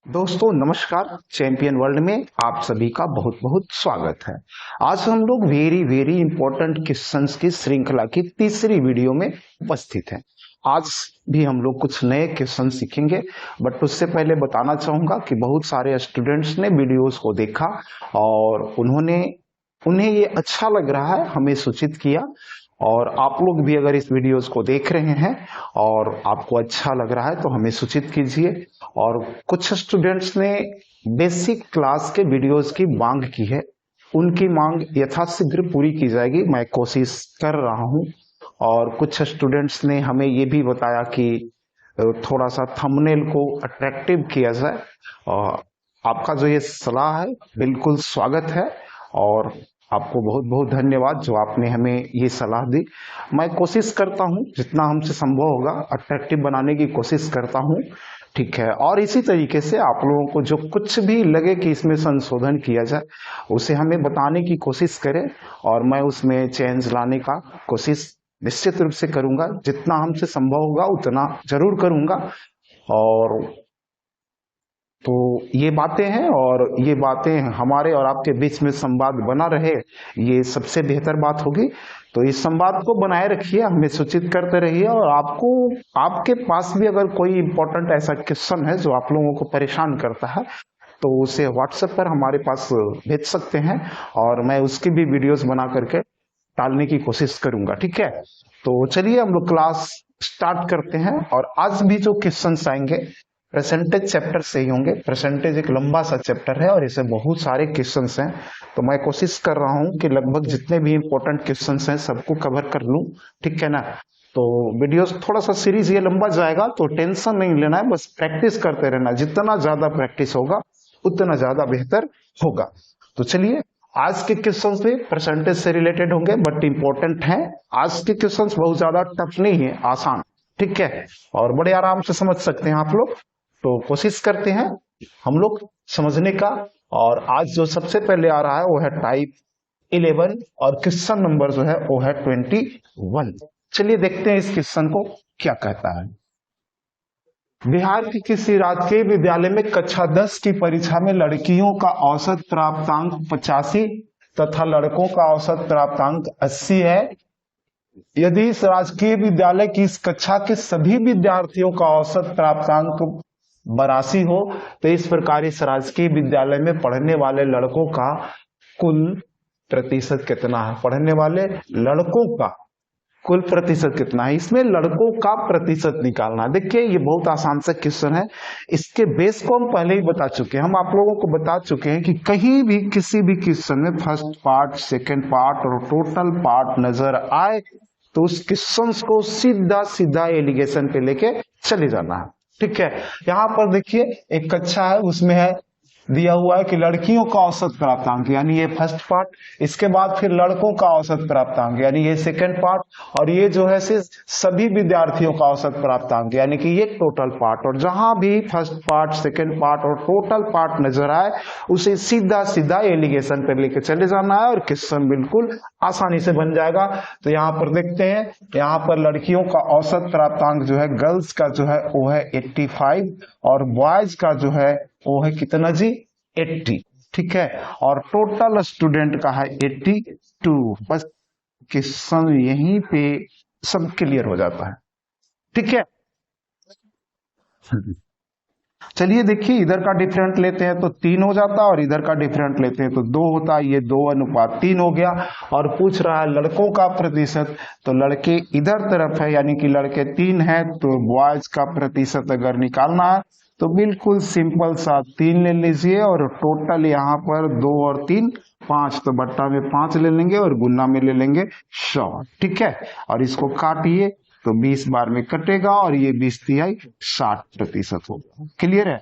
दोस्तों नमस्कार। Champion world में आप सभी का बहुत बहुत स्वागत है। आज हम लोग वेरी वेरी इंपॉर्टेंट क्वेश्चंस की श्रृंखला की तीसरी वीडियो में उपस्थित हैं। आज भी हम लोग कुछ नए क्वेश्चन सीखेंगे, बट उससे पहले बताना चाहूंगा कि बहुत सारे स्टूडेंट्स ने वीडियोस को देखा और उन्हें ये अच्छा लग रहा है, हमें सूचित किया। और आप लोग भी अगर इस वीडियोस को देख रहे हैं और आपको अच्छा लग रहा है तो हमें सूचित कीजिए। और कुछ स्टूडेंट्स ने बेसिक क्लास के वीडियोस की मांग की है, उनकी मांग यथाशीघ्र पूरी की जाएगी, मैं कोशिश कर रहा हूं। और कुछ स्टूडेंट्स ने हमें ये भी बताया कि थोड़ा सा थंबनेल को अट्रैक्टिव किया जाए। और आपका जो ये सलाह है बिल्कुल स्वागत है और आपको बहुत बहुत धन्यवाद जो आपने हमें ये सलाह दी। मैं कोशिश करता हूँ जितना हमसे संभव होगा अट्रैक्टिव बनाने की कोशिश करता हूँ, ठीक है। और इसी तरीके से आप लोगों को जो कुछ भी लगे कि इसमें संशोधन किया जाए उसे हमें बताने की कोशिश करें और मैं उसमें चेंज लाने का कोशिश निश्चित रूप से करूंगा। जितना हमसे संभव होगा उतना जरूर करूंगा। और तो ये बातें हैं और ये बातें हमारे और आपके बीच में संवाद बना रहे, ये सबसे बेहतर बात होगी। तो इस संवाद को बनाए रखिए, हमें सूचित करते रहिए। और आपको आपके पास भी अगर कोई इंपॉर्टेंट ऐसा क्वेश्चन है जो आप लोगों को परेशान करता है तो उसे व्हाट्सएप पर हमारे पास भेज सकते हैं और मैं उसकी भी वीडियोस बना करके डालने की कोशिश करूंगा, ठीक है। तो चलिए हम लोग क्लास स्टार्ट करते हैं। और आज भी जो क्वेश्चंस आएंगे परसेंटेज चैप्टर से ही होंगे। परसेंटेज एक लंबा सा चैप्टर है और इसे बहुत सारे क्वेश्चंस हैं, तो मैं कोशिश कर रहा हूं कि लगभग जितने भी इंपॉर्टेंट क्वेश्चंस हैं सबको कवर कर लूं, ठीक है ना। तो वीडियोस थोड़ा सा सीरीज ये लंबा जाएगा तो टेंशन नहीं लेना है, बस प्रैक्टिस करते रहना। जितना ज्यादा प्रैक्टिस होगा उतना ज्यादा बेहतर होगा। तो चलिए, आज के क्वेश्चंस भी परसेंटेज से रिलेटेड होंगे बट इंपॉर्टेंट हैं। आज के क्वेश्चंस बहुत ज्यादा टफ नहीं है, आसान, ठीक है, और बड़े आराम से समझ सकते हैं आप लोग। तो कोशिश करते हैं हम लोग समझने का। और आज जो सबसे पहले आ रहा है वो है टाइप 11 और क्वेश्चन नंबर जो है वो है 21। चलिए देखते हैं इस क्वेश्चन को क्या कहता है। बिहार के किसी राजकीय विद्यालय में कक्षा 10 की परीक्षा में लड़कियों का औसत प्राप्तांक 85 तथा लड़कों का औसत प्राप्तांक 80 है। यदि इस राजकीय विद्यालय की इस कक्षा के सभी विद्यार्थियों का औसत प्राप्तांक 82 हो तो इस प्रकार इस राजकीय विद्यालय में पढ़ने वाले लड़कों का कुल प्रतिशत कितना है। पढ़ने वाले लड़कों का कुल प्रतिशत कितना है, इसमें लड़कों का प्रतिशत निकालना है। देखिए ये बहुत आसान सा क्वेश्चन है, इसके बेस को हम पहले ही बता चुके हैं। हम आप लोगों को बता चुके हैं कि कहीं भी किसी भी क्वेश्चन में फर्स्ट पार्ट, सेकंड पार्ट और टोटल पार्ट नजर आए तो उस क्वेश्चन को सीधा सीधा एलिगेशन पे लेके चले जाना है, ठीक है। यहाँ पर देखिए एक कक्षा है, उसमें है दिया हुआ है कि लड़कियों का औसत प्राप्तांक यानी ये फर्स्ट पार्ट, इसके बाद फिर लड़कों का औसत प्राप्तांक यानी ये सेकंड पार्ट, और ये जो है सिर्फ सभी विद्यार्थियों का औसत प्राप्तांक यानी कि ये टोटल पार्ट। और जहां भी फर्स्ट पार्ट, सेकंड पार्ट और टोटल पार्ट नजर आए उसे सीधा सीधा एलिगेशन पर लेके चले जाना है और क्वेश्चन बिल्कुल आसानी से बन जाएगा। तो यहाँ पर देखते हैं, यहाँ पर लड़कियों का औसत प्राप्तांक जो है, गर्ल्स का जो है वो है 85 और बॉयज का जो है वो है कितना जी, 80, ठीक है। और टोटल स्टूडेंट का है 82। बस क्वेश्चन यहीं पे सब क्लियर हो जाता है, ठीक है। चलिए देखिए, इधर का डिफरेंट लेते हैं तो 3 हो जाता है और इधर का डिफरेंट लेते हैं तो 2 होता है। ये 2:3 हो गया। और पूछ रहा है लड़कों का प्रतिशत, तो लड़के इधर तरफ है यानी कि लड़के 3 है, तो बॉयज का प्रतिशत अगर निकालना है तो बिल्कुल सिंपल सा 3 ले लीजिए और टोटल यहाँ पर 2 और 3 5, तो बट्टा में 5 ले लेंगे और गुना में ले लेंगे 100, ठीक है। और इसको काटिए तो 20 बार में कटेगा और ये 20 60% होगा। क्लियर है,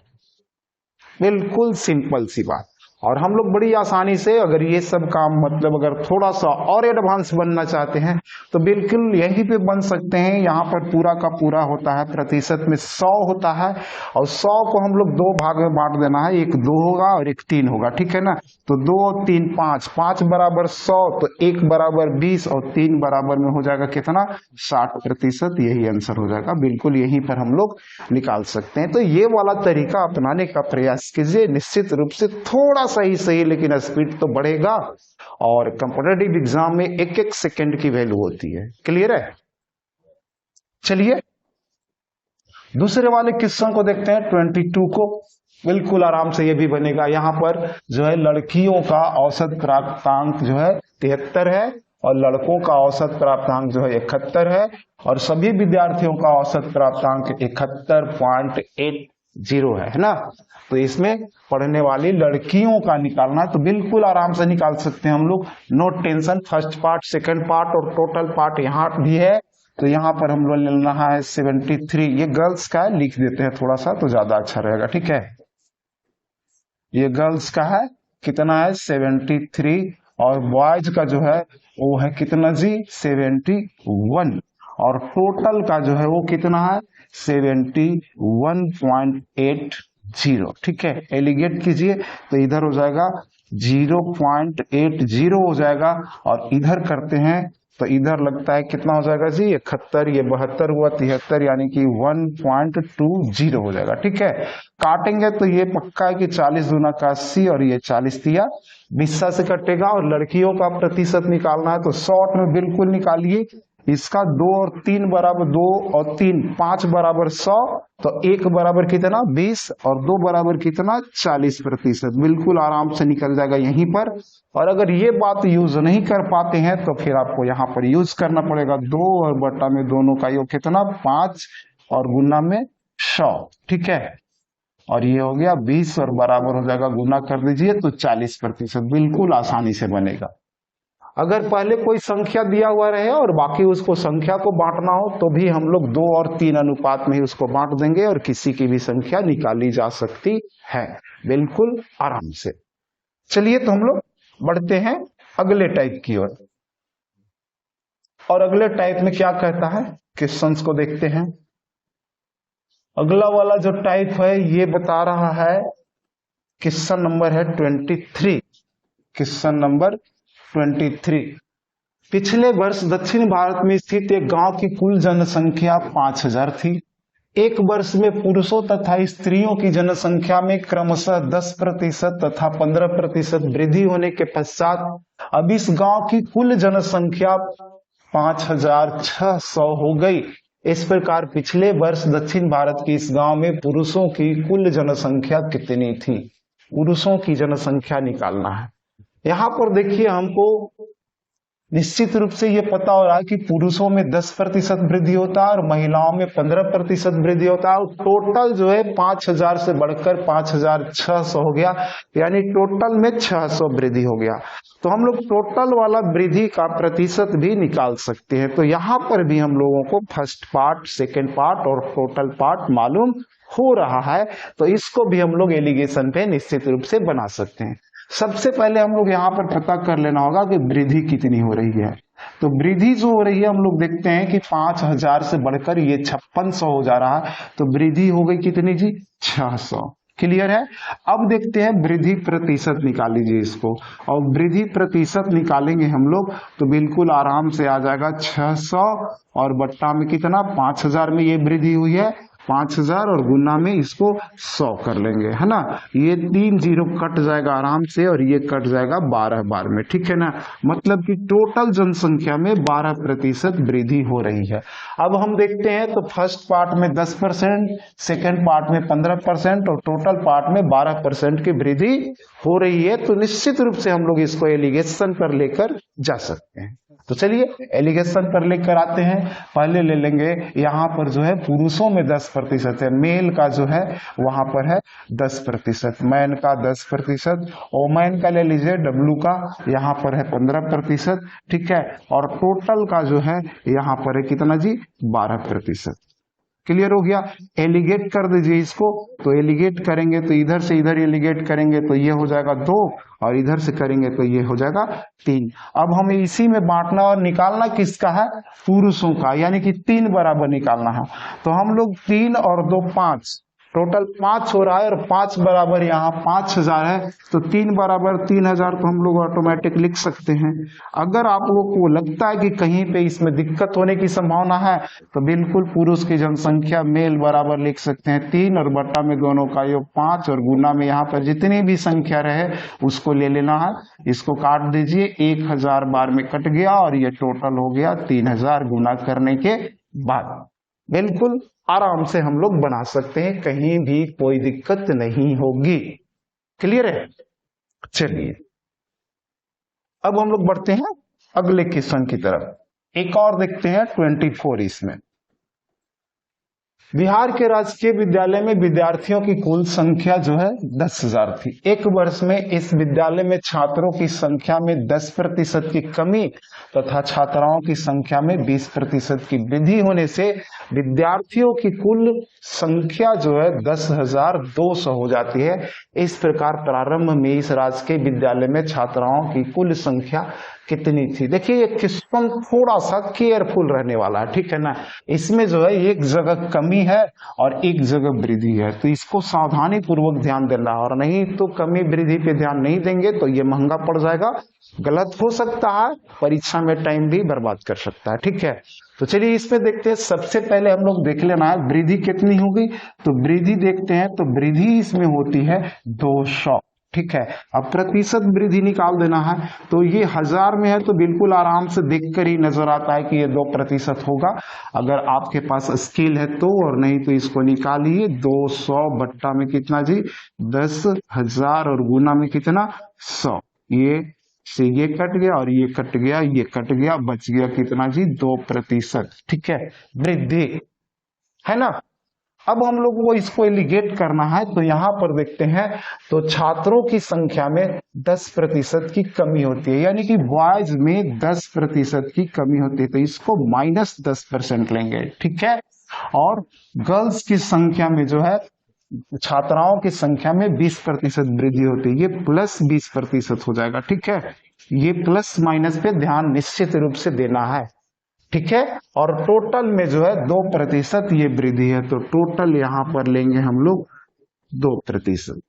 बिल्कुल सिंपल सी बात। और हम लोग बड़ी आसानी से अगर ये सब काम मतलब अगर थोड़ा सा और एडवांस बनना चाहते हैं तो बिल्कुल यहीं पे बन सकते हैं। यहाँ पर पूरा का पूरा होता है, प्रतिशत में 100 होता है और 100 को हम लोग दो भाग में बांट देना है, एक 2 होगा और एक 3 होगा, ठीक है ना। तो 2 और 3 5, 5 बराबर 100, तो 1 बराबर 20 और 3 बराबर में हो जाएगा कितना, 60%। यही आंसर हो जाएगा, बिल्कुल यहीं पर हम लोग निकाल सकते हैं। तो ये वाला तरीका अपनाने का प्रयास कीजिए, निश्चित रूप से थोड़ा सा ही सही लेकिन स्पीड तो बढ़ेगा। और कंपटीटिव एग्जाम में एक एक सेकंड की वैल्यू होती है। क्लियर है? चलिए दूसरे वाले क्वेश्चन को देखते हैं, 22 को। बिल्कुल आराम से ये भी बनेगा। यहाँ पर जो है लड़कियों का औसत प्राप्तांक जो है 73 है और लड़कों का औसत प्राप्तांक जो है 71 है और सभी विद्यार्थियों का औसत प्राप्तांक 71.80 है ना। तो इसमें पढ़ने वाली लड़कियों का निकालना है, तो बिल्कुल आराम से निकाल सकते हैं हम लोग, no tension. First part, second part और टोटल पार्ट यहाँ भी है। तो यहाँ पर हम लोग लेना है 73। ये गर्ल्स का है, लिख देते हैं थोड़ा सा तो ज्यादा अच्छा रहेगा, ठीक है। ये गर्ल्स का है, कितना है 73 और बॉयज का जो है वो है कितना जी 71 और टोटल का जो है वो कितना है 71.80, ठीक है। एलिगेट कीजिए तो इधर हो जाएगा 0.80 हो जाएगा और इधर करते हैं तो इधर लगता है कितना हो जाएगा जी 71, ये 72 हुआ 73 यानी कि 1.20 हो जाएगा, ठीक है। काटेंगे तो ये पक्का है कि 40 दूना का 80 और ये 40 दिया 20 से कटेगा। और लड़कियों का प्रतिशत निकालना है तो शॉर्ट में बिल्कुल निकालिए। इसका 2 और 3 बराबर 2 और 3 5 बराबर 100, तो 1 बराबर कितना 20 और 2 बराबर कितना 40%। बिल्कुल आराम से निकल जाएगा यहीं पर। और अगर ये बात यूज नहीं कर पाते हैं तो फिर आपको यहाँ पर यूज करना पड़ेगा 2 और बटा में दोनों का योग कितना 5 और गुना में 100, ठीक है। और ये हो गया 20 और बराबर हो जाएगा, गुना कर दीजिए तो 40%। बिल्कुल आसानी से बनेगा। अगर पहले कोई संख्या दिया हुआ रहे और बाकी उसको संख्या को बांटना हो तो भी हम लोग 2 और 3 अनुपात में ही उसको बांट देंगे और किसी की भी संख्या निकाली जा सकती है, बिल्कुल आराम से। चलिए तो हम लोग बढ़ते हैं अगले टाइप की ओर। और अगले टाइप में क्या कहता है, क्वेश्चंस को देखते हैं। अगला वाला जो टाइप है ये बता रहा है, क्वेश्चन नंबर है 23। Question number 23। पिछले वर्ष दक्षिण भारत में स्थित एक गांव की कुल जनसंख्या 5000 थी। एक वर्ष में पुरुषों तथा स्त्रियों की जनसंख्या में क्रमशः 10% तथा 15% वृद्धि होने के पश्चात अब इस गांव की कुल जनसंख्या 5600 हो गई। इस प्रकार पिछले वर्ष दक्षिण भारत के इस गांव में पुरुषों की कुल जनसंख्या कितनी थी। पुरुषों की जनसंख्या निकालना है। यहाँ पर देखिए हमको निश्चित रूप से ये पता हो रहा है कि पुरुषों में 10% वृद्धि होता है और महिलाओं में 15% वृद्धि होता है। और टोटल जो है 5000 से बढ़कर 5600 हो गया, यानी टोटल में 600 वृद्धि हो गया। तो हम लोग टोटल वाला वृद्धि का प्रतिशत भी निकाल सकते हैं। तो यहाँ पर भी हम लोगों को फर्स्ट पार्ट, सेकेंड पार्ट और टोटल पार्ट मालूम हो रहा है, तो इसको भी हम लोग एलिगेशन पे निश्चित रूप से बना सकते हैं। सबसे पहले हम लोग यहाँ पर पता कर लेना होगा कि वृद्धि कितनी हो रही है। तो वृद्धि जो हो रही है हम लोग देखते हैं कि 5000 से बढ़कर ये 5600 हो जा रहा है, तो वृद्धि हो गई कितनी जी 600। क्लियर है? अब देखते हैं वृद्धि प्रतिशत निकाल लीजिए इसको, और वृद्धि प्रतिशत निकालेंगे हम लोग तो बिल्कुल आराम से आ जाएगा 600 और बट्टा में कितना 5000 में ये वृद्धि हुई है 5000 और गुना में इसको 100 कर लेंगे, है ना। ये 3 जीरो कट जाएगा आराम से और ये कट जाएगा 12 बार में, ठीक है ना। मतलब कि टोटल जनसंख्या में 12% वृद्धि हो रही है। अब हम देखते हैं तो फर्स्ट पार्ट में 10%, सेकेंड पार्ट में 15% और टोटल पार्ट में 12% की वृद्धि हो रही है। तो निश्चित रूप से हम लोग इसको एलिगेशन पर लेकर जा सकते हैं। तो चलिए एलिगेशन पर लेकर आते हैं। पहले ले लेंगे यहाँ पर जो है पुरुषों में 10% है, मेल का जो है वहां पर है 10%, मैन का 10%, ओमैन का ले लीजिए डब्लू का यहाँ पर है 15%, ठीक है। और टोटल का जो है यहाँ पर है कितना जी 12%। क्लियर हो गया। एलिगेट कर दीजिए इसको, तो एलिगेट करेंगे तो इधर से इधर एलिगेट करेंगे तो ये हो जाएगा 2, और इधर से करेंगे तो ये हो जाएगा 3। अब हमें इसी में बांटना और निकालना किसका है, पुरुषों का, यानी कि 3 बराबर निकालना है। तो हम लोग 3 और 2 5, टोटल 5 हो रहा है, और 5 बराबर यहाँ 5000 है, तो 3 बराबर 3000 तो हम लोग ऑटोमेटिक लिख सकते हैं। अगर आप लोग को लगता है कि कहीं पे इसमें दिक्कत होने की संभावना है, तो बिल्कुल पुरुष की जनसंख्या मेल बराबर लिख सकते हैं 3, और बट्टा में दोनों का योग 5, और गुना में यहाँ पर जितनी भी संख्या रहे उसको ले लेना है। इसको काट दीजिए, 1000 बार में कट गया, और ये टोटल हो गया 3000 गुना करने के बाद। बिल्कुल आराम से हम लोग बना सकते हैं, कहीं भी कोई दिक्कत नहीं होगी। क्लियर है। चलिए अब हम लोग बढ़ते हैं अगले क्वेश्चन की तरफ। एक और देखते हैं 24 इसमें। बिहार के राजकीय विद्यालय में विद्यार्थियों की कुल संख्या जो है 10,000 थी। एक वर्ष में इस विद्यालय में छात्रों की संख्या में 10% की कमी तथा छात्राओं की संख्या में 20% की वृद्धि होने से विद्यार्थियों की कुल संख्या जो है 10,200 हो जाती है। इस प्रकार प्रारंभ में इस राजकीय विद्यालय में छात्राओं की कुल संख्या कितनी थी। देखिए ये क्वेश्चन थोड़ा सा केयरफुल रहने वाला है, ठीक है ना। इसमें जो है एक जगह कमी है और एक जगह वृद्धि है, तो इसको सावधानी पूर्वक ध्यान देना, और नहीं तो कमी वृद्धि पे ध्यान नहीं देंगे तो ये महंगा पड़ जाएगा, गलत हो सकता है, परीक्षा में टाइम भी बर्बाद कर सकता है। ठीक है, तो चलिए इसमें देखते हैं। सबसे पहले हम लोग देख लेना है वृद्धि कितनी होगी, तो वृद्धि देखते हैं, तो वृद्धि इसमें होती है 200। ठीक है, अब प्रतिशत वृद्धि निकाल देना है, तो ये 1000 में है तो बिल्कुल आराम से देखकर ही नजर आता है कि ये 2% होगा, अगर आपके पास स्किल है तो, और नहीं तो इसको निकालिए। 200 बट्टा में कितना जी, 10,000, और गुना में कितना, 100। ये से ये कट गया और ये कट गया, ये कट गया, बच गया कितना जी, 2%। ठीक है, वृद्धि है ना। अब हम लोग को इसको एलिगेट करना है, तो यहां पर देखते हैं, तो छात्रों की संख्या में 10% की कमी होती है, यानी कि बॉयज में 10% की कमी होती है, तो इसको -10% लेंगे। ठीक है, और गर्ल्स की संख्या में जो है, छात्राओं की संख्या में 20% वृद्धि होती है, ये +20% हो जाएगा। ठीक है, ये प्लस माइनस पे ध्यान निश्चित रूप से देना है। ठीक है, और टोटल में जो है 2% ये वृद्धि है, तो टोटल यहां पर लेंगे हम लोग 2%।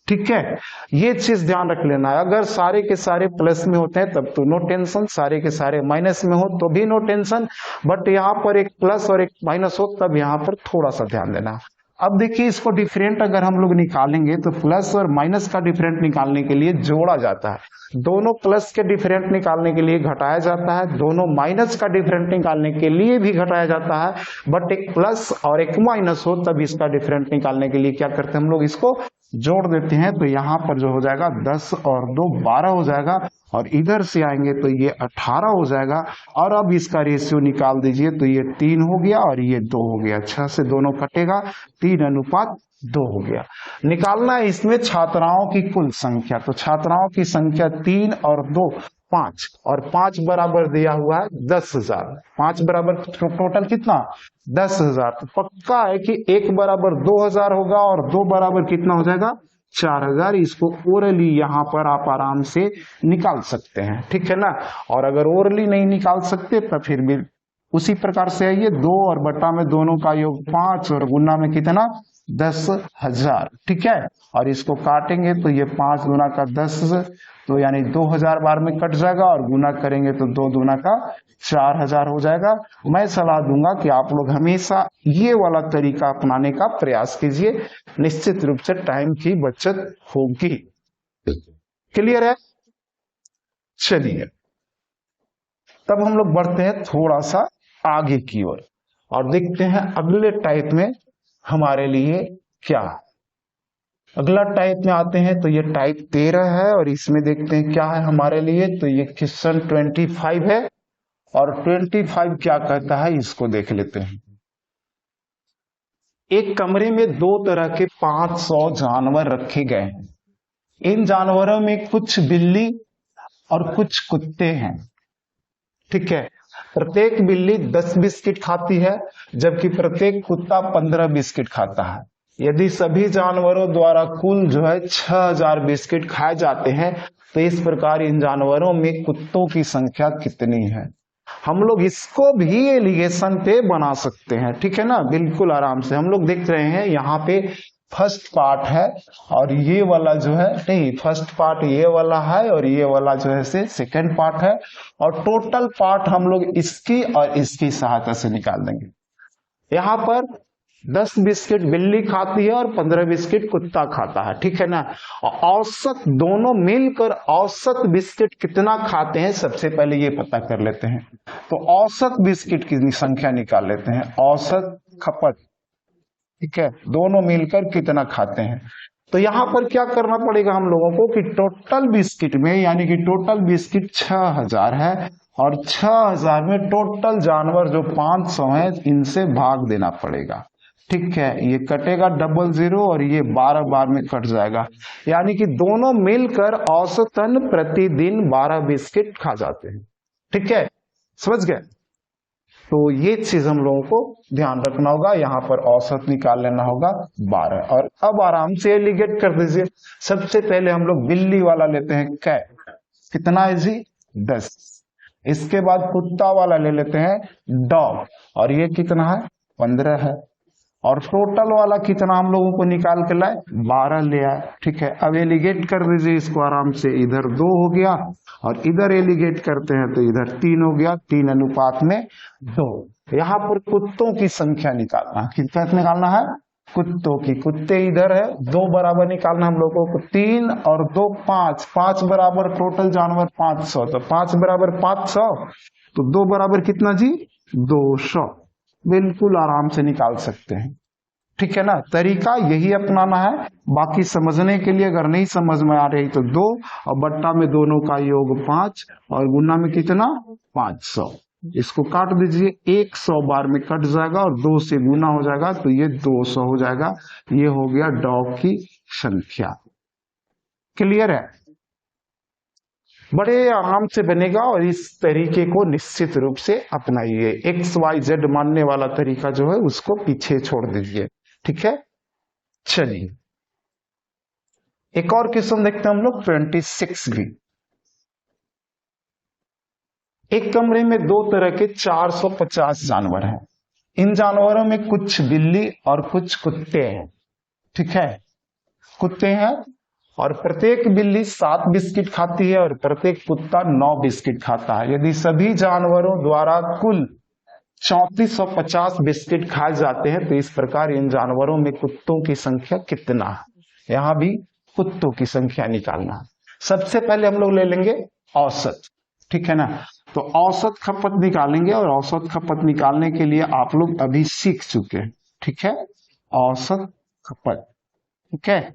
ठीक है, ये चीज ध्यान रख लेना है। अगर सारे के सारे प्लस में होते हैं तब तो नो टेंशन, सारे के सारे माइनस में हो तो भी नो टेंशन, बट यहाँ पर एक प्लस और एक माइनस हो तब यहाँ पर थोड़ा सा ध्यान देना। अब देखिए इसको डिफरेंट अगर हम लोग निकालेंगे, तो प्लस और माइनस का डिफरेंट निकालने के लिए जोड़ा जाता है, दोनों प्लस के डिफरेंट निकालने के लिए घटाया जाता है, दोनों माइनस का डिफरेंट निकालने के लिए भी घटाया जाता है, बट एक प्लस और एक माइनस हो तब इसका डिफरेंट निकालने के लिए क्या करते हैं हम लोग, इसको जोड़ देते हैं। तो यहाँ पर जो हो जाएगा 10 और 2 12 हो जाएगा, और इधर से आएंगे तो ये 18 हो जाएगा, और अब इसका रेशियो निकाल दीजिए, तो ये 3 हो गया और ये 2 हो गया, 6 से दोनों कटेगा, 3:2 हो गया। निकालना है इसमें छात्राओं की कुल संख्या, तो छात्राओं की संख्या 3 और 2 5, और 5 बराबर दिया हुआ है 10,000, 5 बराबर टोटल कितना, 10,000। तो पक्का है कि 1 बराबर 2,000 होगा, और 2 बराबर कितना हो जाएगा, 4,000। इसको ओरली यहाँ पर आप आराम से निकाल सकते हैं। ठीक है ना, और अगर ओरली नहीं निकाल सकते तो फिर भी उसी प्रकार से आइए, 2 और बट्टा में दोनों का योग 5, और गुना में कितना, 10,000। ठीक है, और इसको काटेंगे तो ये 5 दूना का 10, तो यानी 2,000 बार में कट जाएगा, और गुना करेंगे तो 2 दूना का 4,000 हो जाएगा। मैं सलाह दूंगा कि आप लोग हमेशा ये वाला तरीका अपनाने का प्रयास कीजिए, निश्चित रूप से टाइम की बचत होगी। क्लियर है। चलिए तब हम लोग बढ़ते हैं थोड़ा सा आगे की ओर, और देखते हैं अगले टाइप में हमारे लिए क्या है। अगला टाइप में आते हैं, तो ये टाइप 13 है, और इसमें देखते हैं क्या है हमारे लिए। तो ये क्वेश्चन 25 है, और 25 क्या कहता है इसको देख लेते हैं। एक कमरे में 2 तरह के 500 जानवर रखे गए हैं। इन जानवरों में कुछ बिल्ली और कुछ कुत्ते हैं। ठीक है, प्रत्येक बिल्ली 10 बिस्किट खाती है, जबकि प्रत्येक कुत्ता 15 बिस्किट खाता है। यदि सभी जानवरों द्वारा कुल जो है 6000 बिस्किट खाए जाते हैं, तो इस प्रकार इन जानवरों में कुत्तों की संख्या कितनी है? हम लोग इसको भी एलिगेशन पे बना सकते हैं, ठीक है ना, बिल्कुल आराम से। हम लोग देख रहे हैं यहाँ पे फर्स्ट पार्ट है और ये वाला जो है नहीं, फर्स्ट पार्ट ये वाला है और ये वाला जो है से सेकेंड पार्ट है, और टोटल पार्ट हम लोग इसकी और इसकी सहायता से निकाल देंगे। यहाँ पर 10 बिस्किट बिल्ली खाती है और 15 बिस्किट कुत्ता खाता है, ठीक है ना। औसत दोनों मिलकर औसत बिस्किट कितना खाते हैं, सबसे पहले ये पता कर लेते हैं। तो औसत बिस्किट की संख्या निकाल लेते हैं, औसत खपत, ठीक है, दोनों मिलकर कितना खाते हैं। तो यहां पर क्या करना पड़ेगा हम लोगों को कि टोटल बिस्किट में, यानी कि टोटल बिस्किट 6000 है और 6000 में टोटल जानवर जो 500 है, इनसे भाग देना पड़ेगा, ठीक है। ये कटेगा 00 और ये 12 बार में कट जाएगा, यानी कि दोनों मिलकर औसतन प्रतिदिन 12 बिस्किट खा जाते हैं, ठीक है, समझ गए। तो ये चीज हम लोगों को ध्यान रखना होगा। यहाँ पर औसत निकाल लेना होगा 12, और अब आराम से एलिगेट कर दीजिए। सबसे पहले हम लोग बिल्ली वाला लेते हैं, कैट, कितना है जी 10। इसके बाद कुत्ता वाला ले लेते हैं डॉग, और ये कितना है 15 है, और टोटल वाला कितना हम लोगों को निकाल के लाए 12 ले आए, ठीक है। अब एलिगेट कर दीजिए इसको आराम से, इधर 2 हो गया और इधर एलिगेट करते हैं तो इधर 3 हो गया, 3 अनुपात में 2। यहाँ पर कुत्तों की संख्या निकालना, कितना निकालना है कुत्तों की, कुत्ते इधर है 2 बराबर निकालना हम लोगों को, 3 और 2 5, 5 बराबर टोटल जानवर 500, तो 5 बराबर 500, तो 2 बराबर कितना जी 200, बिल्कुल आराम से निकाल सकते हैं, ठीक है ना। तरीका यही अपनाना है। बाकी समझने के लिए अगर नहीं समझ में आ रही तो 2 और बट्टा में दोनों का योग 5 और गुना में कितना 500, इसको काट दीजिए, 100 बार में कट जाएगा और 2 से गुना हो जाएगा तो ये 200 हो जाएगा। ये हो गया डॉग की संख्या। क्लियर है, बड़े आराम से बनेगा और इस तरीके को निश्चित रूप से अपनाइए। XYZ मानने वाला तरीका जो है उसको पीछे छोड़ दीजिए, ठीक है। चलिए एक और क्वेश्चन देखते हैं हम लोग 26 भी। एक कमरे में 2 तरह के 450 जानवर हैं। इन जानवरों में कुछ बिल्ली और कुछ कुत्ते हैं, ठीक है, कुत्ते हैं, और प्रत्येक बिल्ली 7 बिस्किट खाती है और प्रत्येक कुत्ता 9 बिस्किट खाता है। यदि सभी जानवरों द्वारा कुल 3450 बिस्किट खाए जाते हैं, तो इस प्रकार इन जानवरों में कुत्तों की संख्या कितना है? यहां भी कुत्तों की संख्या निकालना है। सबसे पहले हम लोग ले लेंगे औसत, ठीक है ना। तो औसत खपत निकालेंगे, और औसत खपत निकालने के लिए आप लोग अभी सीख चुके हैं, ठीक है, औसत खपत, ठीक है।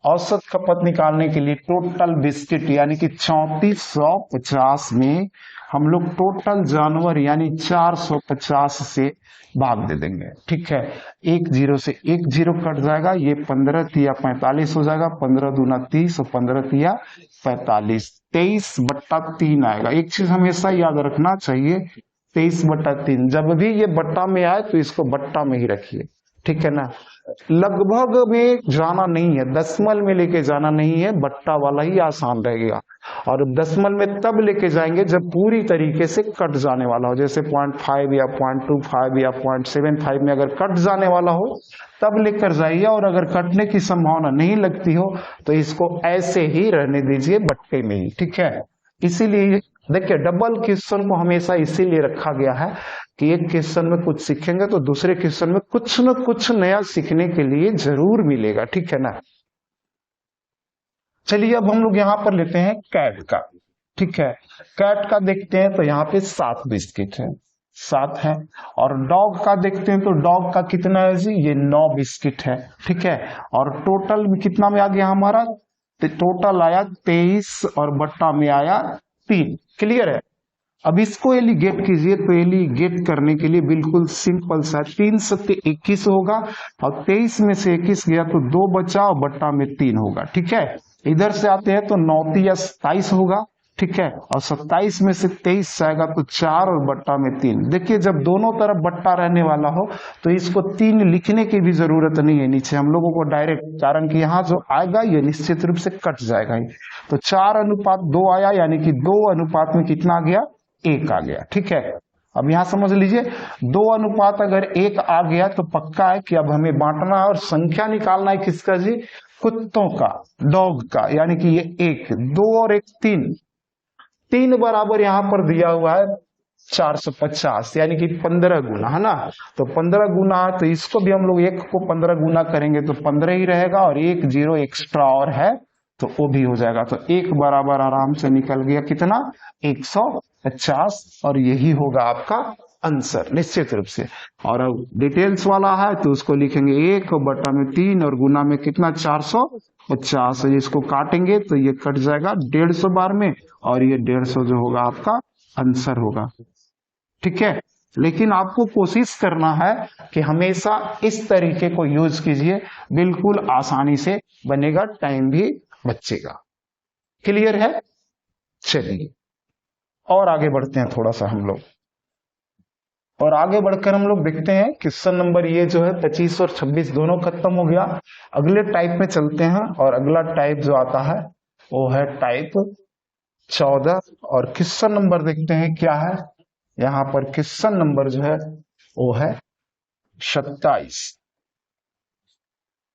औसत खपत निकालने के लिए टोटल बिस्किट यानी कि 3450 में हम लोग टोटल जानवर यानी 450 से भाग दे देंगे, ठीक है। 1 0 से 1 0 कट जाएगा, ये 15 तिया 45 हो जाएगा, 15 दूना 30 और 15 तिया 45, 23/3 आएगा। एक चीज हमेशा याद रखना चाहिए, 23/3, जब भी ये बट्टा में आए तो इसको बट्टा में ही रखिए, ठीक है ना। लगभग में जाना नहीं है, दशमल में लेके जाना नहीं है, बट्टा वाला ही आसान रहेगा। और दशमल में तब लेके जाएंगे जब पूरी तरीके से कट जाने वाला हो, जैसे 0.5 या 0.25 या 0.75 में अगर कट जाने वाला हो तब लेकर जाइए, और अगर कटने की संभावना नहीं लगती हो तो इसको ऐसे ही रहने दीजिए बट्टे में ही, ठीक है। इसीलिए देखिए डबल क्वेश्चन को हमेशा इसीलिए रखा गया है कि एक क्वेश्चन में कुछ सीखेंगे तो दूसरे क्वेश्चन में कुछ न कुछ नया सीखने के लिए जरूर मिलेगा, ठीक है ना। चलिए अब हम लोग यहां पर लेते हैं कैट का, ठीक है। कैट का देखते हैं तो यहाँ पे 7 बिस्किट है, 7 है, और डॉग का देखते हैं तो डॉग का कितना है जी, ये 9 बिस्किट है, ठीक है। और टोटल कितना में आ गया हमारा, टोटल आया 23 और बट्टा में आया 3। क्लियर है। अब इसको एलिगेट कीजिए, तो एलिगेट करने के लिए बिल्कुल सिंपल सा, 3 7 21 होगा, और 23 में से 21 गया तो 2 बचा और बट्टा में 3 होगा, ठीक है। इधर से आते हैं तो 9 या 27 होगा, ठीक है, और 27 में से 23 जाएगा तो 4 और बट्टा में 3। देखिए जब दोनों तरफ बट्टा रहने वाला हो तो इसको 3 लिखने की भी जरूरत नहीं है नीचे हम लोगों को डायरेक्ट, कारण कि यहाँ जो आएगा ये निश्चित रूप से कट जाएगा ही। तो 4:2 आया, यानी कि 2 अनुपात में कितना आ गया, 1 आ गया। ठीक है, अब यहां समझ लीजिए 2 अनुपात अगर 1 आ गया तो पक्का है कि अब हमें बांटना है और संख्या निकालना है किसका जी, कुत्तों का, डॉग का, यानी कि ये 1, 2 और 1 3, 3 बराबर यहां पर दिया हुआ है 450, यानी कि 15 गुना, है ना। तो 15 गुना, तो इसको भी हम लोग 1 को 15 गुना करेंगे तो 15 ही रहेगा, और 1 0 एक्स्ट्रा और है तो वो भी हो जाएगा। तो 1 बराबर आराम से निकल गया कितना, 150, और यही होगा आपका आंसर निश्चित रूप से। और अब डिटेल्स वाला है तो उसको लिखेंगे 1 बटा में 3 और गुना में कितना, 450। इसको काटेंगे तो ये कट जाएगा 150 बार में, और ये 150 जो होगा आपका आंसर होगा। ठीक है, लेकिन आपको कोशिश करना है कि हमेशा इस तरीके को यूज कीजिए, बिल्कुल आसानी से बनेगा, टाइम भी बचेगा। क्लियर है? चलिए और आगे बढ़ते हैं थोड़ा सा हम लोग, और आगे बढ़कर हम लोग देखते हैं क्वेश्चन नंबर ये जो है 25 और 26 दोनों खत्म हो गया। अगले टाइप में चलते हैं, और अगला टाइप जो आता है वो है टाइप 14, और क्वेश्चन नंबर देखते हैं क्या है। यहां पर क्वेश्चन नंबर जो है वो है 27।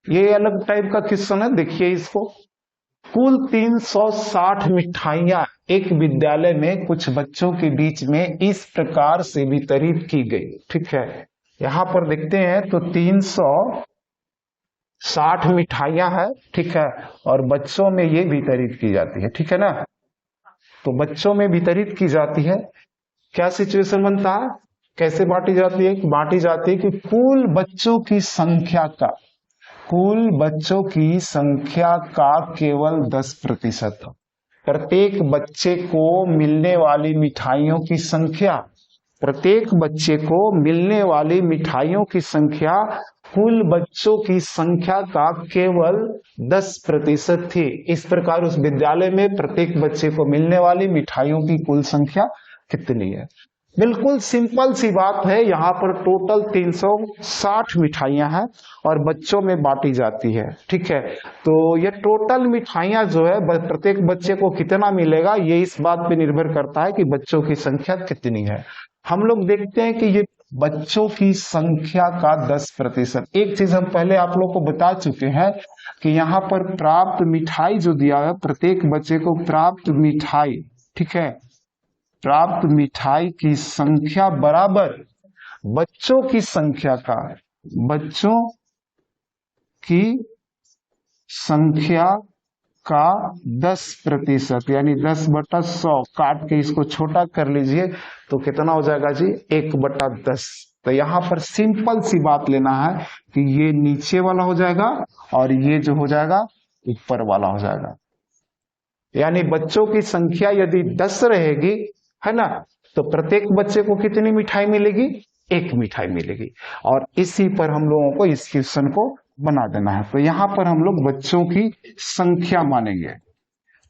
ये अलग टाइप का क्वेश्चन है, देखिए इसको। कुल 360 मिठाइयां एक विद्यालय में कुछ बच्चों के बीच में इस प्रकार से वितरित की गई। ठीक है, यहां पर देखते हैं तो 360 मिठाइयां है, ठीक है, और बच्चों में ये वितरित की जाती है। ठीक है ना, तो बच्चों में वितरित की जाती है। क्या सिचुएशन बनता है, कैसे बांटी जाती है, बांटी जाती है कि कुल बच्चों की संख्या का, कुल बच्चों की संख्या का केवल 10%, प्रत्येक बच्चे को मिलने वाली मिठाइयों की संख्या, प्रत्येक बच्चे को मिलने वाली मिठाइयों की संख्या कुल बच्चों की संख्या का केवल 10% थी। इस प्रकार उस विद्यालय में प्रत्येक बच्चे को मिलने वाली मिठाइयों की कुल संख्या कितनी है। बिल्कुल सिंपल सी बात है, यहाँ पर टोटल 360 मिठाइयां हैं और बच्चों में बांटी जाती है। ठीक है, तो ये टोटल मिठाइयां जो है प्रत्येक बच्चे को कितना मिलेगा, ये इस बात पे निर्भर करता है कि बच्चों की संख्या कितनी है। हम लोग देखते हैं कि ये बच्चों की संख्या का 10%। एक चीज हम पहले आप लोग को बता चुके हैं कि यहाँ पर प्राप्त मिठाई जो दिया है, प्रत्येक बच्चे को प्राप्त मिठाई, ठीक है, प्राप्त मिठाई की संख्या बराबर बच्चों की संख्या का, बच्चों की संख्या का 10%, यानी 10/100। काट के इसको छोटा कर लीजिए तो कितना हो जाएगा जी, 1/10। तो यहां पर सिंपल सी बात लेना है कि ये नीचे वाला हो जाएगा और ये जो हो जाएगा ऊपर वाला हो जाएगा। यानी बच्चों की संख्या यदि 10 रहेगी, है ना, तो प्रत्येक बच्चे को कितनी मिठाई मिलेगी, 1 मिठाई मिलेगी। और इसी पर हम लोगों को इस क्वेश्चन को बना देना है। तो यहां पर हम लोग बच्चों की संख्या मानेंगे।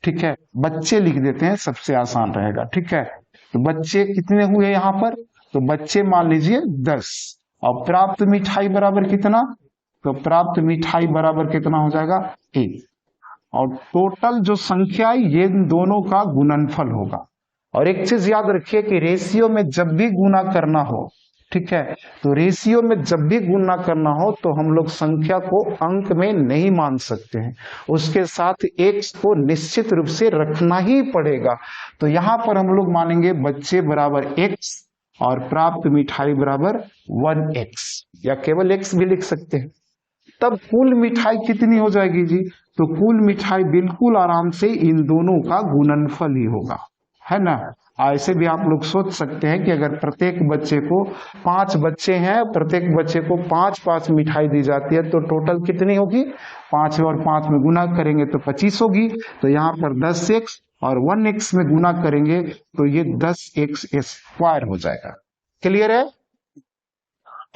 ठीक है, बच्चे लिख देते हैं, सबसे आसान रहेगा। ठीक है, तो बच्चे कितने हुए यहां पर, तो बच्चे मान लीजिए 10, और प्राप्त मिठाई बराबर कितना, तो प्राप्त मिठाई बराबर कितना हो जाएगा, 1। और टोटल जो संख्या है ये दोनों का गुणनफल होगा। और एक चीज याद रखिए कि रेशियो में जब भी गुना करना हो, ठीक है, तो रेशियो में जब भी गुना करना हो तो हम लोग संख्या को अंक में नहीं मान सकते हैं, उसके साथ एक्स को निश्चित रूप से रखना ही पड़ेगा। तो यहां पर हम लोग मानेंगे बच्चे बराबर एक्स और प्राप्त मिठाई बराबर 1x, या केवल x भी लिख सकते हैं। तब कुल मिठाई कितनी हो जाएगी जी, तो कुल मिठाई बिल्कुल आराम से इन दोनों का गुणनफल ही होगा, है ना। ऐसे भी आप लोग सोच सकते हैं कि अगर प्रत्येक बच्चे को 5 बच्चे हैं, प्रत्येक बच्चे को 5-5 मिठाई दी जाती है, तो टोटल कितनी होगी, 5 और 5 में गुना करेंगे तो 25 होगी। तो यहाँ पर 10x और 1x में गुना करेंगे तो ये 10x स्क्वायर हो जाएगा। क्लियर है?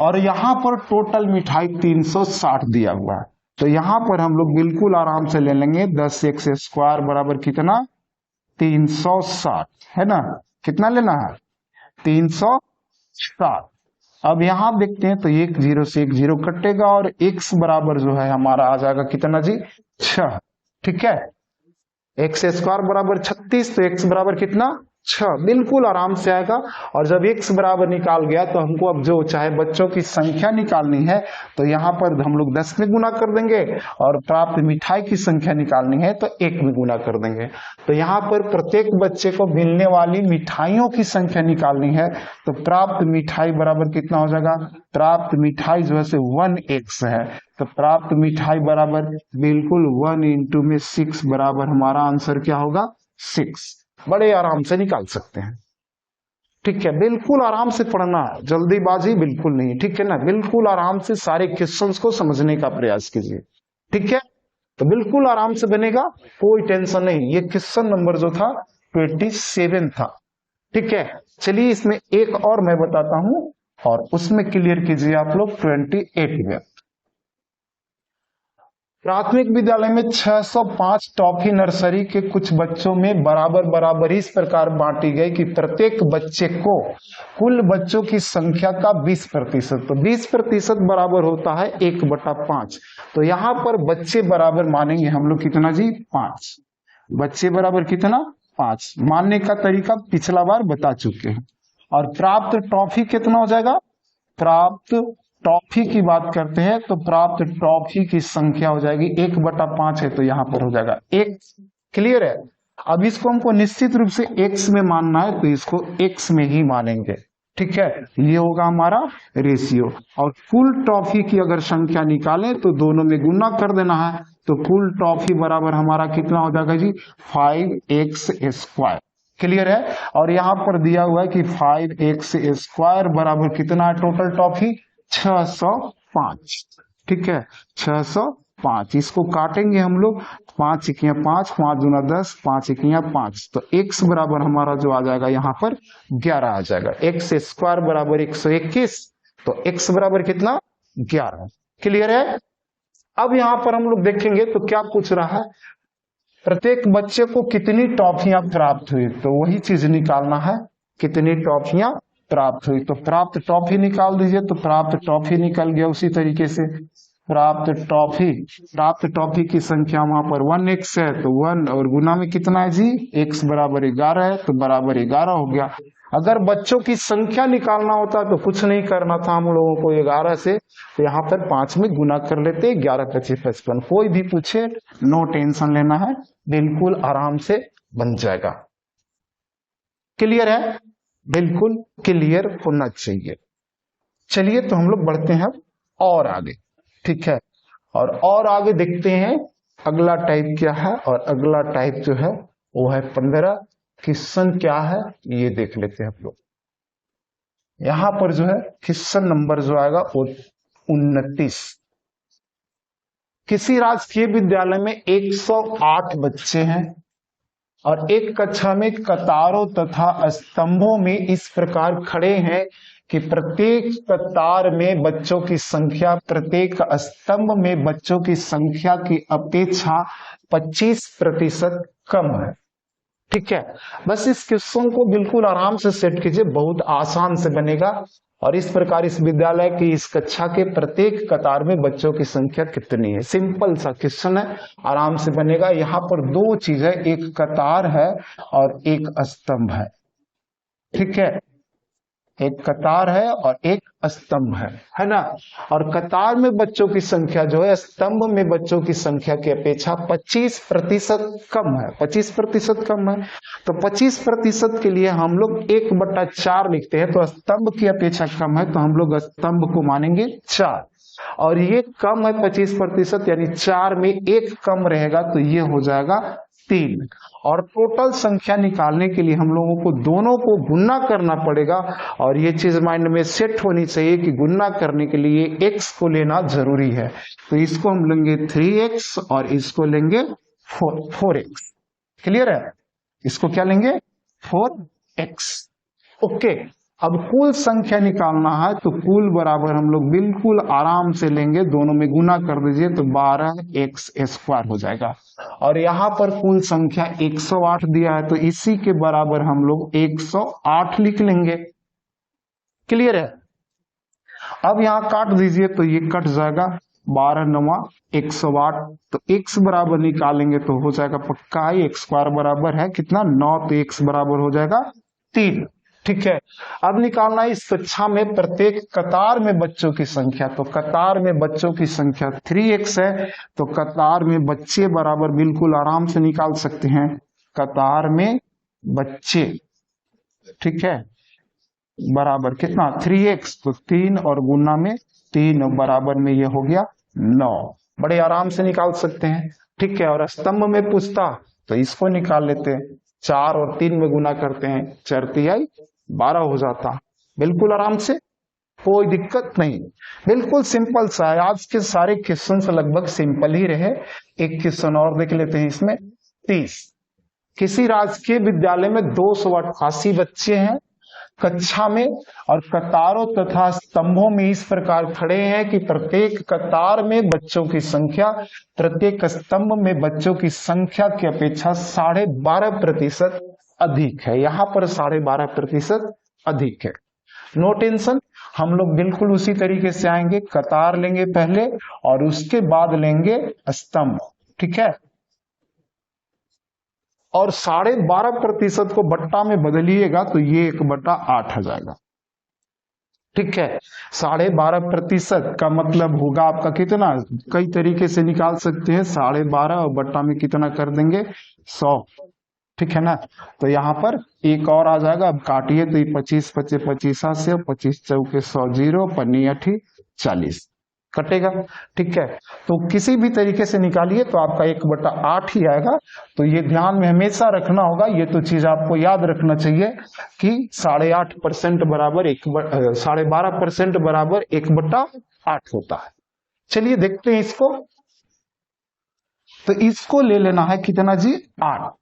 और यहाँ पर टोटल मिठाई 360 दिया हुआ है, तो यहाँ पर हम लोग बिल्कुल आराम से ले लेंगे 10x स्क्वायर बराबर कितना, 360 है ना, कितना लेना है 360। अब यहां देखते हैं तो एक जीरो से एक जीरो कटेगा और x बराबर जो है हमारा आ जाएगा कितना जी 6। ठीक है, एक्स स्क्वायर बराबर 36, तो x बराबर कितना 6, बिल्कुल आराम से आएगा। और जब x बराबर निकाल गया तो हमको अब जो चाहे बच्चों की संख्या निकालनी है तो यहाँ पर हम लोग 10 में गुना कर देंगे, और प्राप्त मिठाई की संख्या निकालनी है तो 1 में गुना कर देंगे। तो यहाँ पर प्रत्येक बच्चे को मिलने वाली मिठाइयों की संख्या निकालनी है, तो प्राप्त मिठाई बराबर कितना हो जाएगा, प्राप्त मिठाई जो है 1x है, तो प्राप्त मिठाई बराबर बिल्कुल 1 इंटू में 6 बराबर हमारा आंसर क्या होगा 6। बड़े आराम से निकाल सकते हैं। ठीक है, बिल्कुल आराम से पढ़ना है, जल्दीबाजी बिल्कुल नहीं, ठीक है ना, बिल्कुल आराम से सारे क्वेश्चंस को समझने का प्रयास कीजिए। ठीक है, तो बिल्कुल आराम से बनेगा, कोई टेंशन नहीं। ये क्वेश्चन नंबर जो था 27 था। ठीक है, चलिए इसमें एक और मैं बताता हूं और उसमें क्लियर कीजिए आप लोग 28 में। प्राथमिक विद्यालय में 605 टॉफी नर्सरी के कुछ बच्चों में बराबर बराबर इस प्रकार बांटी गई कि प्रत्येक बच्चे को कुल बच्चों की संख्या का 20%, तो 20% बराबर होता है 1/5। तो यहाँ पर बच्चे बराबर मानेंगे हम लोग कितना जी 5, बच्चे बराबर कितना 5। मानने का तरीका पिछला बार बता चुके हैं। और प्राप्त ट्रॉफी कितना हो जाएगा, प्राप्त टॉफी की बात करते हैं तो प्राप्त टॉफी की संख्या हो जाएगी 1/5 है, तो यहां पर हो जाएगा 1। क्लियर है। अब इसको हमको निश्चित रूप से x में मानना है तो इसको x में ही मानेंगे। ठीक है, ये होगा हमारा रेशियो। और कुल टॉफी की अगर संख्या निकालें तो दोनों में गुना कर देना है, तो कुल टॉफी बराबर हमारा कितना हो जाएगा जी 5x²। क्लियर है। और यहां पर दिया हुआ है कि 5x² बराबर कितना है टोटल टॉफी 605। ठीक है, 605। इसको काटेंगे हम लोग, 5 इक्कियां 5, 5 दूना 10, 5 इक्कियां 5, तो x बराबर हमारा जो आ जाएगा यहाँ पर 11 आ जाएगा। x² बराबर 121, तो x बराबर कितना 11। क्लियर है। अब यहाँ पर हम लोग देखेंगे तो क्या पूछ रहा है, प्रत्येक बच्चे को कितनी टॉफियां प्राप्त हुई, तो वही चीज निकालना है, कितनी टॉफियां प्राप्त हुई। तो प्राप्त टॉफी निकाल दीजिए, तो प्राप्त टॉफी निकल गया। उसी तरीके से प्राप्त टॉफी की संख्या वहां पर 1x है, तो 1 और गुना में कितना है जी x बराबर 11 है, तो बराबर 11 हो गया। अगर बच्चों की संख्या निकालना होता तो कुछ नहीं करना था हम लोगों को 11 से, तो यहाँ पर 5 में गुना कर लेते, 11 25 55। कोई भी पूछे नो टेंशन लेना है, बिल्कुल आराम से बन जाएगा। क्लियर है, बिल्कुल क्लियर होना चाहिए। चलिए तो हम लोग बढ़ते हैं और आगे। ठीक है, और आगे देखते हैं अगला टाइप क्या है, और अगला टाइप जो है वो है 15। क्वेश्चन क्या है ये देख लेते हैं हम लोग। यहां पर जो है क्वेश्चन नंबर जो आएगा वो 29। किसी राजकीय विद्यालय में 108 बच्चे हैं और एक कक्षा में कतारों तथा स्तंभों में इस प्रकार खड़े हैं कि प्रत्येक कतार में बच्चों की संख्या प्रत्येक स्तंभ में बच्चों की संख्या की अपेक्षा 25% कम है। ठीक है, बस इस क्वेश्चन को बिल्कुल आराम से सेट कीजिए, बहुत आसान से बनेगा। और इस प्रकार इस विद्यालय की इस कक्षा के प्रत्येक कतार में बच्चों की संख्या कितनी है, सिंपल सा क्वेश्चन है, आराम से बनेगा। यहाँ पर दो चीज है, एक कतार है और एक स्तंभ है। ठीक है, एक कतार है और एक स्तंभ है ना। और कतार में बच्चों की संख्या जो है स्तंभ में बच्चों की संख्या की अपेक्षा 25% कम है, 25% कम है। तो 25% के लिए हम लोग 1/4 लिखते हैं, तो स्तंभ की अपेक्षा कम है तो हम लोग स्तंभ को मानेंगे 4, और ये कम है 25%, यानी 4 में 1 कम रहेगा तो ये हो जाएगा 3। और टोटल संख्या निकालने के लिए हम लोगों को दोनों को गुना करना पड़ेगा, और ये चीज माइंड में सेट होनी चाहिए कि गुना करने के लिए x को लेना जरूरी है। तो इसको हम लेंगे 3x और इसको लेंगे 4x। क्लियर है, इसको क्या लेंगे 4x। ओके, अब कुल संख्या निकालना है तो कुल बराबर हम लोग बिल्कुल आराम से लेंगे, दोनों में गुना कर दीजिए तो 12x² हो जाएगा। और यहाँ पर कुल संख्या 108 दिया है, तो इसी के बराबर हम लोग 108 लिख लेंगे। क्लियर है? अब यहाँ काट दीजिए तो ये कट जाएगा, 12 9 108, तो x बराबर निकालेंगे तो हो जाएगा पक्का ही x स्क्वायर बराबर है कितना 9, तो x बराबर हो जाएगा 3। ठीक है, अब निकालना है इस कक्षा में प्रत्येक कतार में बच्चों की संख्या। तो कतार में बच्चों की संख्या 3x है, तो कतार में बच्चे बराबर बिल्कुल आराम से निकाल सकते हैं, कतार में बच्चे, ठीक है, बराबर कितना 3x, तो 3 और गुना में 3 बराबर में ये हो गया 9, बड़े आराम से निकाल सकते हैं। ठीक है, और स्तंभ में पूछता तो इसको निकाल लेते हैं, 4 और 3 में गुना करते हैं, 4 तिहाई 12 हो जाता, बिल्कुल आराम से, कोई दिक्कत नहीं, बिल्कुल सिंपल सा है। आज के सारे क्वेश्चन लगभग सिंपल ही रहे। एक क्वेश्चन और देख लेते हैं इसमें। 30 किसी राजकीय विद्यालय में 288 बच्चे हैं कक्षा में, और कतारों तथा स्तंभों में इस प्रकार खड़े हैं कि प्रत्येक कतार में बच्चों की संख्या प्रत्येक स्तंभ में बच्चों की संख्या की अपेक्षा 12.5% अधिक है। यहाँ पर 12.5% अधिक है। नो टेंशन, हम लोग बिल्कुल उसी तरीके से आएंगे, कतार लेंगे पहले और उसके बाद लेंगे स्तंभ। ठीक है, और 12.5% को बट्टा में बदलिएगा तो ये 1/8 आ जाएगा। ठीक है, 12.5% का मतलब होगा आपका कितना, कई तरीके से निकाल सकते हैं, 12.5 और बट्टा में कितना कर देंगे 100। ठीक है ना, तो यहाँ पर एक और आ जाएगा, अब काटिए तो ये 25 25 25 से 25 चौके 100, 0 पन्नी 8 40 कटेगा। ठीक है, तो किसी भी तरीके से निकालिए तो आपका 1/8 ही आएगा। तो ये ध्यान में हमेशा रखना होगा, ये तो चीज आपको याद रखना चाहिए कि 8.5% बराबर 12.5% बराबर 1/8 होता है। चलिए देखते हैं इसको, तो इसको ले लेना है कितना जी 8,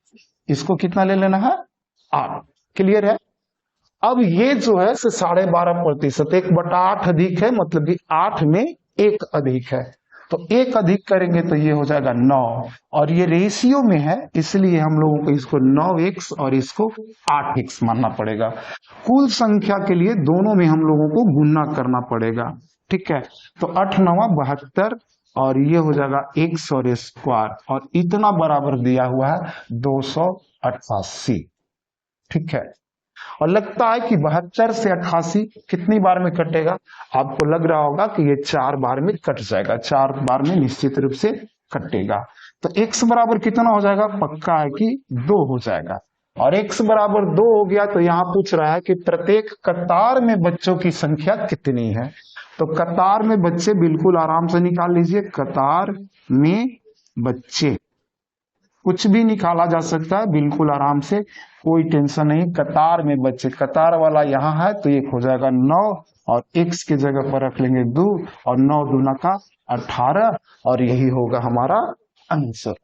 इसको कितना ले लेना है 8। क्लियर है? अब ये जो है 12.5%, 1/8 अधिक है, मतलब कि 8 में 1 अधिक है, तो 1 अधिक करेंगे तो ये हो जाएगा 9, और ये रेशियो में है इसलिए हम लोगों को इसको 9x और इसको 8x मानना पड़ेगा। कुल संख्या के लिए दोनों में हम लोगों को गुणा करना पड़ेगा। ठीक है, तो 8 9 72 और ये हो जाएगा 100 स्क्वायर, और इतना बराबर दिया हुआ है 288। ठीक है, और लगता है कि 72 से 88 कितनी बार में कटेगा, आपको लग रहा होगा कि ये 4 बार में कट जाएगा, 4 बार में निश्चित रूप से कटेगा। तो x बराबर कितना हो जाएगा, पक्का है कि 2 हो जाएगा, और x बराबर 2 हो गया तो यहाँ पूछ रहा है कि प्रत्येक कतार में बच्चों की संख्या कितनी है। तो कतार में बच्चे बिल्कुल आराम से निकाल लीजिए, कतार में बच्चे कुछ भी निकाला जा सकता है बिल्कुल आराम से, कोई टेंशन नहीं। कतार में बच्चे, कतार वाला यहाँ है तो एक हो जाएगा 9, और x की जगह पर रख लेंगे 2, और 9 दूना का 18, और यही होगा हमारा आंसर।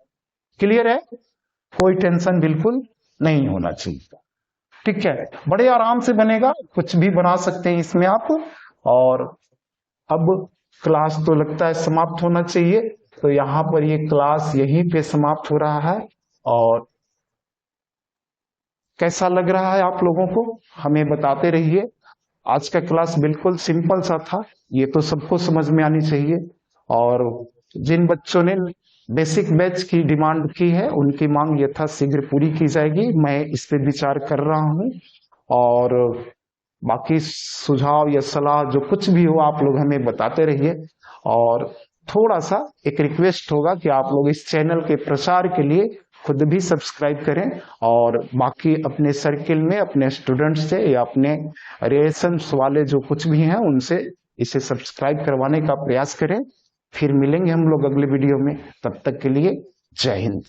क्लियर है? कोई टेंशन बिल्कुल नहीं होना चाहिए। ठीक है, बड़े आराम से बनेगा, कुछ भी बना सकते हैं इसमें आप। और अब क्लास तो लगता है समाप्त होना चाहिए, तो यहाँ पर ये क्लास यहीं पे समाप्त हो रहा है। और कैसा लग रहा है आप लोगों को, हमें बताते रहिए। आज का क्लास बिल्कुल सिंपल सा था, ये तो सबको समझ में आनी चाहिए। और जिन बच्चों ने बेसिक बैच की डिमांड की है उनकी मांग यथाशीघ्र पूरी की जाएगी, मैं इस पे विचार कर रहा हूँ। और बाकी सुझाव या सलाह जो कुछ भी हो आप लोग हमें बताते रहिए। और थोड़ा सा एक रिक्वेस्ट होगा कि आप लोग इस चैनल के प्रसार के लिए खुद भी सब्सक्राइब करें, और बाकी अपने सर्किल में अपने स्टूडेंट से या अपने रिलेशंस वाले जो कुछ भी हैं उनसे इसे सब्सक्राइब करवाने का प्रयास करें। फिर मिलेंगे हम लोग अगले वीडियो में, तब तक के लिए जय हिंद।